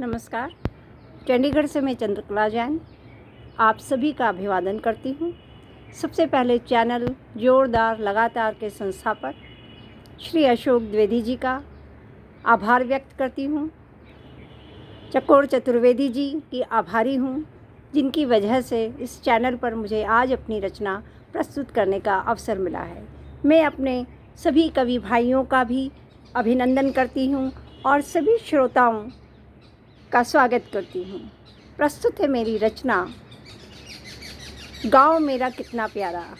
नमस्कार। चंडीगढ़ से मैं चंद्रकला जैन आप सभी का अभिवादन करती हूँ। सबसे पहले चैनल जोरदार लगातार के संस्थापक श्री अशोक द्विवेदी जी का आभार व्यक्त करती हूँ। चकोर चतुर्वेदी जी की आभारी हूँ, जिनकी वजह से इस चैनल पर मुझे आज अपनी रचना प्रस्तुत करने का अवसर मिला है। मैं अपने सभी कवि भाइयों का भी अभिनंदन करती हूँ और सभी श्रोताओं का स्वागत करती हूँ। प्रस्तुत है मेरी रचना गांव मेरा कितना प्यारा।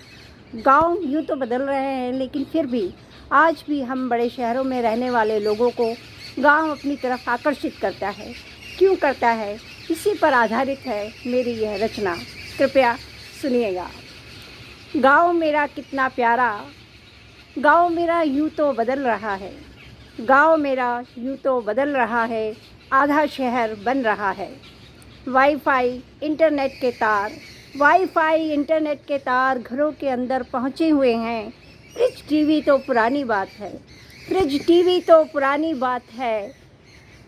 गांव यूँ तो बदल रहे हैं, लेकिन फिर भी आज भी हम बड़े शहरों में रहने वाले लोगों को गांव अपनी तरफ आकर्षित करता है। क्यों करता है, इसी पर आधारित है मेरी यह रचना। कृपया सुनिएगा। गांव मेरा कितना प्यारा, गांव मेरा यूँ तो बदल रहा है। गांव मेरा यूँ तो बदल रहा है, आधा शहर बन रहा है। वाईफाई इंटरनेट के तार घरों के अंदर पहुँचे हुए हैं। फ्रिज टीवी तो पुरानी बात है।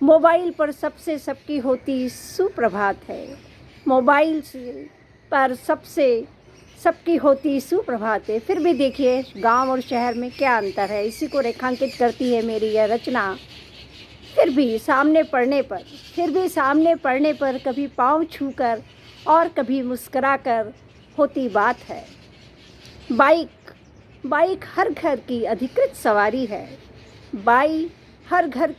मोबाइल पर सबसे सबकी होती सुप्रभात है। मोबाइल पर सबसे सबकी होती सुप्रभात है। फिर भी देखिए गांव और शहर में क्या अंतर है, इसी को रेखांकित करती है मेरी यह रचना। फिर भी सामने पड़ने पर कभी पाँव छूकर और कभी मुस्कुराकर होती बात है। बाइक हर घर की अधिकृत सवारी है। बाइक हर घर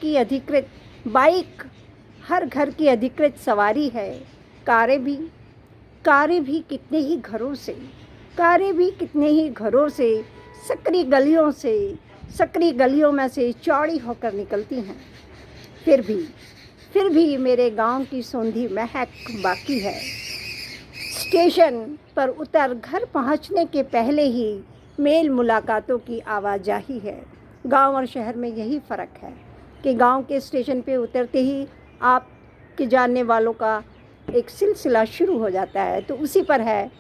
की अधिकृत सवारी है। कारें भी कितने ही घरों से सकरी गलियों में से चौड़ी होकर निकलती हैं। फिर भी मेरे गांव की सोंधी महक बाकी है। स्टेशन पर उतर घर पहुंचने के पहले ही मेल मुलाकातों की आवाजाही है। गांव और शहर में यही फ़र्क है कि गांव के स्टेशन पे उतरते ही आपके जानने वालों का एक सिलसिला शुरू हो जाता है। तो उसी पर है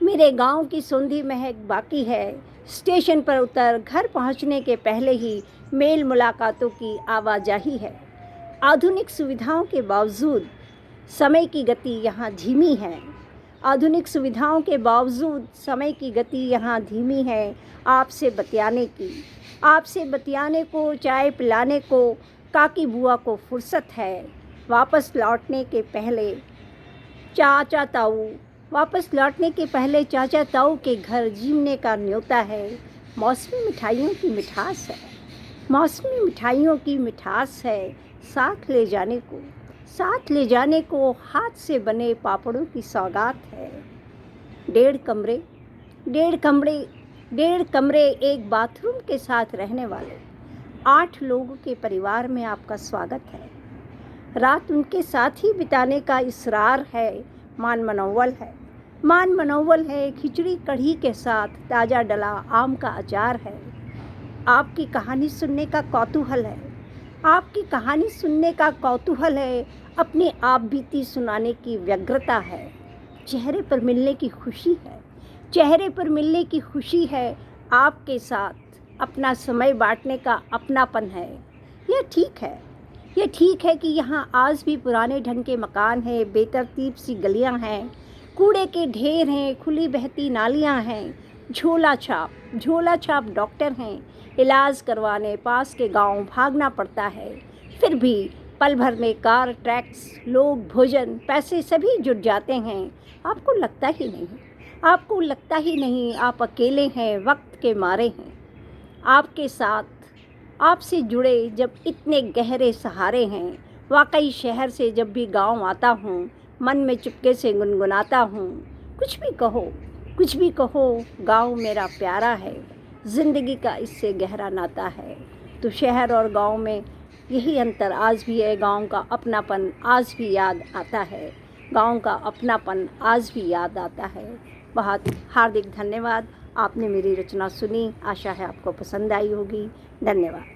मेरे गांव की सोंधी महक बाकी है। स्टेशन पर उतर घर पहुंचने के पहले ही मेल मुलाकातों की आवाजाही है। आधुनिक सुविधाओं के बावजूद समय की गति यहाँ धीमी है। आपसे बतियाने को, चाय पिलाने को काकी बुआ को फुर्सत है। वापस लौटने के पहले चाचा ताऊ के घर जीवने का न्योता है। मौसमी मिठाइयों की मिठास है। साथ ले जाने को हाथ से बने पापड़ों की सौगात है। डेढ़ कमरे एक बाथरूम के साथ रहने वाले 8 लोगों के परिवार में आपका स्वागत है। रात उनके साथ ही बिताने का इसरार है। मान मनौवल है। खिचड़ी कढ़ी के साथ ताज़ा डला आम का अचार है। आपकी कहानी सुनने का कौतूहल है। अपनी आप बीती सुनाने की व्यग्रता है। चेहरे पर मिलने की खुशी है। आपके साथ अपना समय बांटने का अपनापन है। यह ठीक है कि यहाँ आज भी पुराने ढंग के मकान हैं, बेतरतीब सी गलियाँ हैं, कूड़े के ढेर हैं, खुली बहती नालियाँ हैं, झोला छाप डॉक्टर हैं। इलाज करवाने पास के गांव भागना पड़ता है। फिर भी पल भर में कार, टैक्स, लोग, भोजन, पैसे सभी जुट जाते हैं। आपको लगता ही नहीं आप अकेले हैं, वक्त के मारे हैं। आपके साथ आपसे जुड़े जब इतने गहरे सहारे हैं। वाकई शहर से जब भी गांव आता हूँ, मन में चुपके से गुनगुनाता हूँ, कुछ भी कहो गांव मेरा प्यारा है। ज़िंदगी का इससे गहरा नाता है। तो शहर और गांव में यही अंतर आज भी है। गांव का अपनापन आज भी याद आता है। बहुत हार्दिक धन्यवाद। आपने मेरी रचना सुनी, आशा है आपको पसंद आई होगी। धन्यवाद।